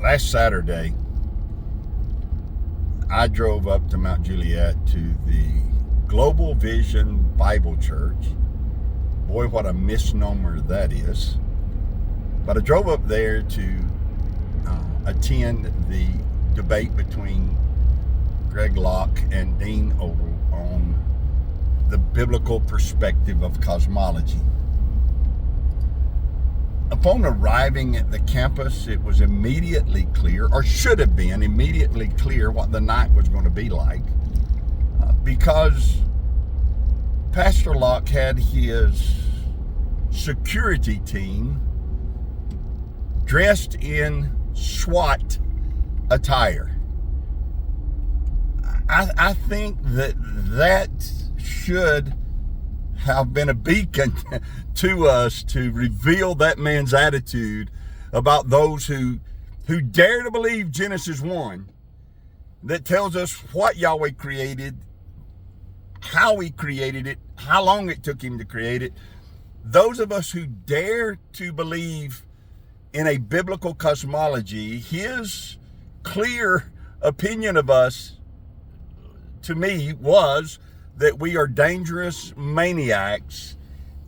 last Saturday, I drove up to Mount Juliet to the Global Vision Bible Church. Boy, what a misnomer that is. But I drove up there to attend the debate between Greg Locke and Dean Odle on the biblical perspective of cosmology. Upon arriving at the campus, it was immediately clear, or should have been immediately clear, what the night was going to be like, because Pastor Locke had his security team dressed in SWAT attire. I think that should have been a beacon to us to reveal that man's attitude about those who dare to believe Genesis 1, that tells us what Yahweh created, how he created it, how long it took him to create it. Those of us who dare to believe in a biblical cosmology, his clear opinion of us, to me, was that we are dangerous maniacs.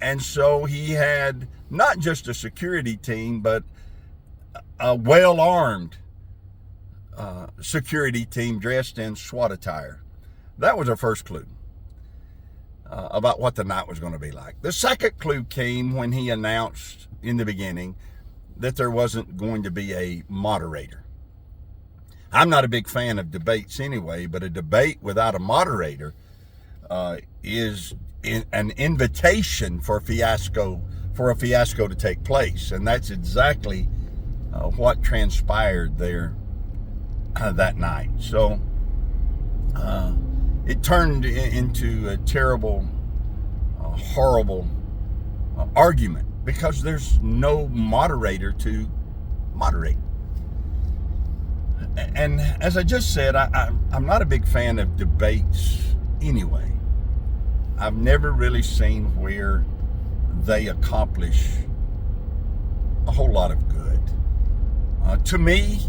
And so he had not just a security team, but a well-armed security team dressed in SWAT attire. That was our first clue about what the night was going to be like. The second clue came when he announced in the beginning that there wasn't going to be a moderator. I'm not a big fan of debates anyway, but a debate without a moderator is an invitation for a fiasco to take place. And that's exactly what transpired there that night. So it turned into a terrible, horrible argument because there's no moderator to moderate. And as I just said, I'm not a big fan of debates anyway. I've never really seen where they accomplish a whole lot of good. To me,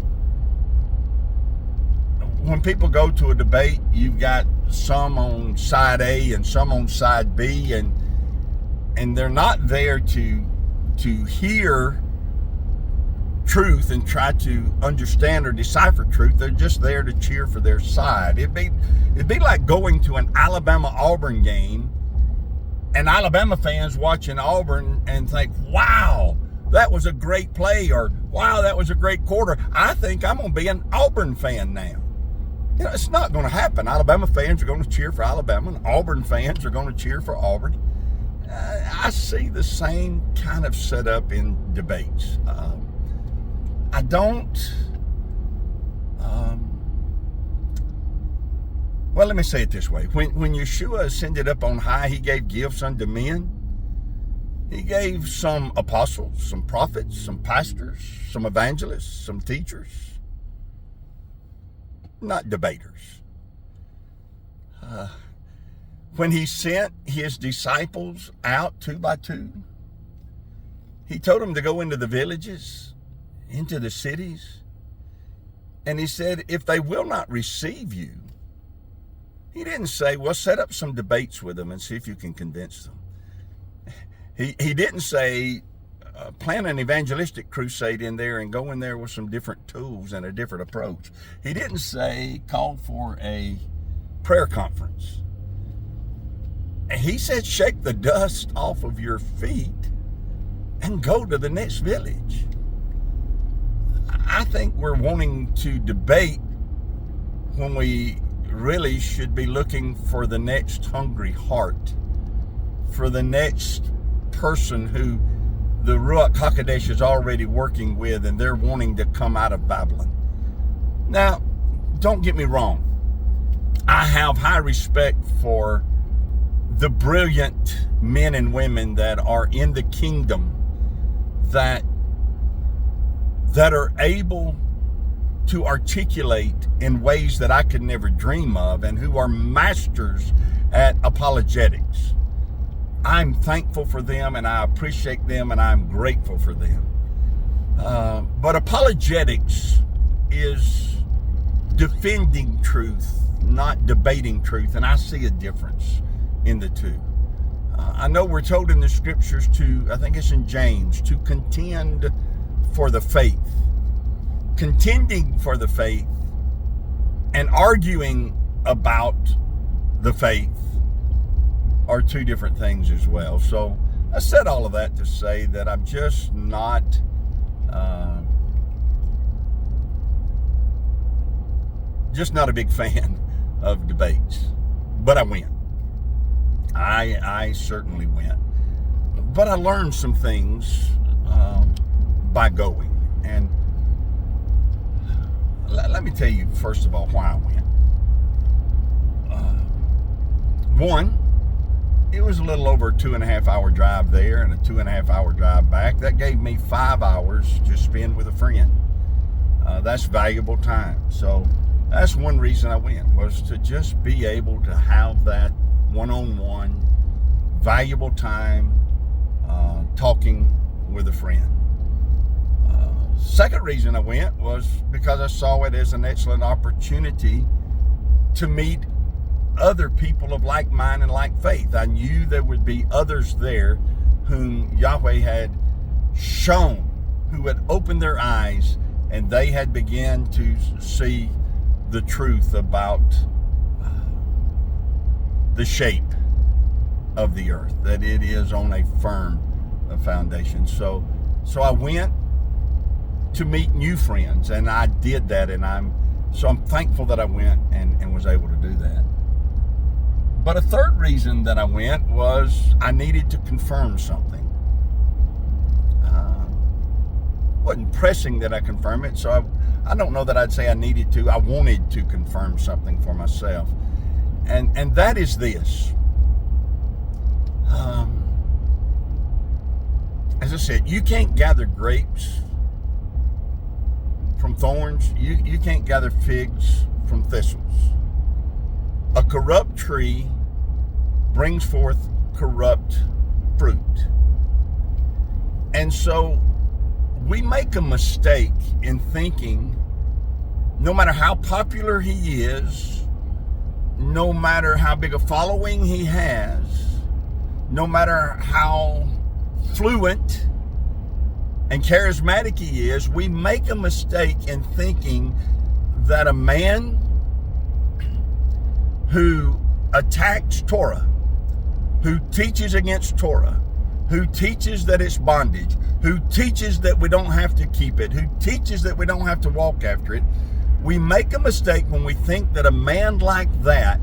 when people go to a debate, you've got some on side A and some on side B, and they're not there to hear truth and try to understand or decipher truth. They're just there to cheer for their side. It'd be like going to an Alabama-Auburn game and Alabama fans watching Auburn and think, wow, that was a great play, or wow, that was a great quarter. I think I'm going to be an Auburn fan now. You know, it's not going to happen. Alabama fans are going to cheer for Alabama, and Auburn fans are going to cheer for Auburn. I see the same kind of setup in debates. I don't, well, let me say it this way. When Yeshua ascended up on high, he gave gifts unto men. He gave some apostles, some prophets, some pastors, some evangelists, some teachers, not debaters. When he sent his disciples out 2 by 2, he told them to go into the villages, into the cities, and he said, if they will not receive you, he didn't say, well, set up some debates with them and see if you can convince them. He didn't say, plan an evangelistic crusade in there and go in there with some different tools and a different approach. He didn't say, call for a prayer conference. He said, shake the dust off of your feet and go to the next village. I think we're wanting to debate when we really should be looking for the next hungry heart, for the next person who the Ruach HaKodesh is already working with, and they're wanting to come out of Babylon. Now, don't get me wrong. I have high respect for the brilliant men and women that are in the kingdom that are able to articulate in ways that I could never dream of, and who are masters at apologetics. I'm thankful for them, and I appreciate them, and I'm grateful for them. But apologetics is defending truth, not debating truth, and I see a difference in the two. I know we're told in the scriptures to, I think it's in James, to contend for the faith. Contending for the faith and arguing about the faith are two different things as well. So I said all of that to say that I'm just not a big fan of debates. But I went. I certainly went. But I learned some things by going. And let me tell you, first of all, why I went. One, it was a little over a 2.5 hour drive there and a 2.5 hour drive back. That gave me 5 hours to spend with a friend. That's valuable time. So that's one reason I went, was to just be able to have that one-on-one valuable time talking with a friend. Second reason I went was because I saw it as an excellent opportunity to meet other people of like mind and like faith. I knew there would be others there whom Yahweh had shown, who had opened their eyes, and they had begun to see the truth about the shape of the earth, that it is on a firm foundation. So I went to meet new friends, and I did that, and I'm thankful that I went and was able to do that. But a third reason that I went was I needed to confirm something. Wasn't pressing that I confirm it, so I don't know that I'd say I needed to. I wanted to confirm something for myself, and that is this. As I said, you can't gather grapes from thorns. You can't gather figs from thistles. A corrupt tree brings forth corrupt fruit. And so we make a mistake in thinking, no matter how popular he is, no matter how big a following he has, no matter how fluent and charismatic he is, we make a mistake in thinking that a man who attacks Torah, who teaches against Torah, who teaches that it's bondage, who teaches that we don't have to keep it, who teaches that we don't have to walk after it, we make a mistake when we think that a man like that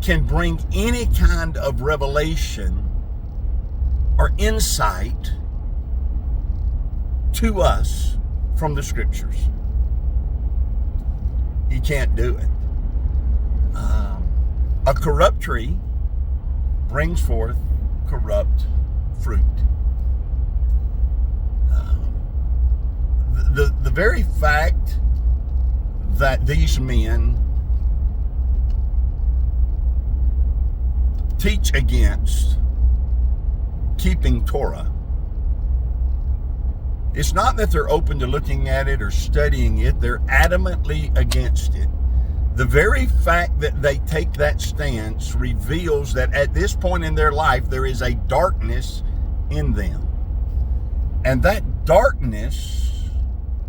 can bring any kind of revelation or insight to us from the scriptures. He can't do it. A corrupt tree brings forth corrupt fruit. The very fact that these men teach against keeping Torah, it's not that they're open to looking at it or studying it. They're adamantly against it. The very fact that they take that stance reveals that at this point in their life, there is a darkness in them. And that darkness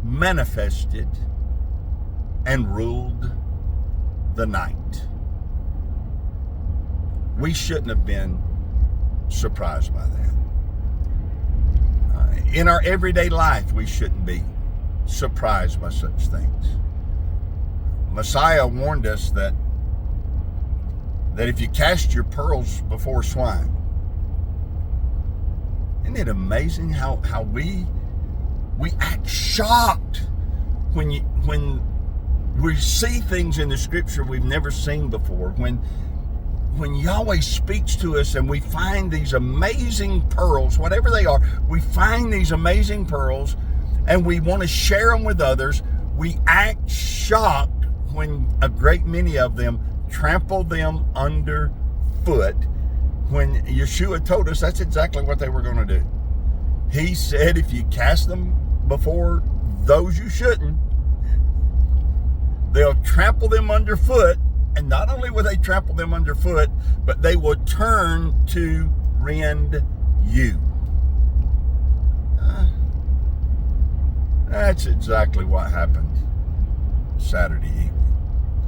manifested and ruled the night. We shouldn't have been surprised by that. In our everyday life, we shouldn't be surprised by such things. Messiah warned us that if you cast your pearls before swine, isn't it amazing how we act shocked when we see things in the scripture we've never seen before, when Yahweh speaks to us and we find these amazing pearls, whatever they are, we find these amazing pearls and we want to share them with others. We act shocked when a great many of them trample them underfoot, when Yeshua told us that's exactly what they were going to do. He said, if you cast them before those you shouldn't, they'll trample them underfoot. And not only will they trample them underfoot, but they will turn to rend you. That's exactly what happened Saturday evening.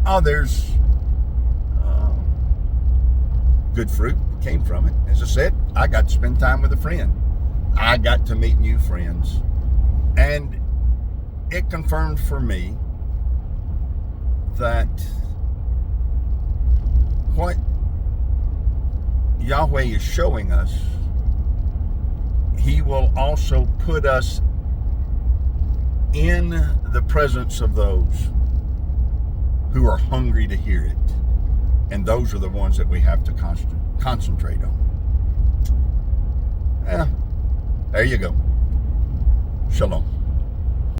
Oh, there's good fruit came from it. As I said, I got to spend time with a friend. I got to meet new friends. And it confirmed for me that what Yahweh is showing us, He will also put us in the presence of those who are hungry to hear it. And those are the ones that we have to concentrate on. Yeah, there you go. Shalom.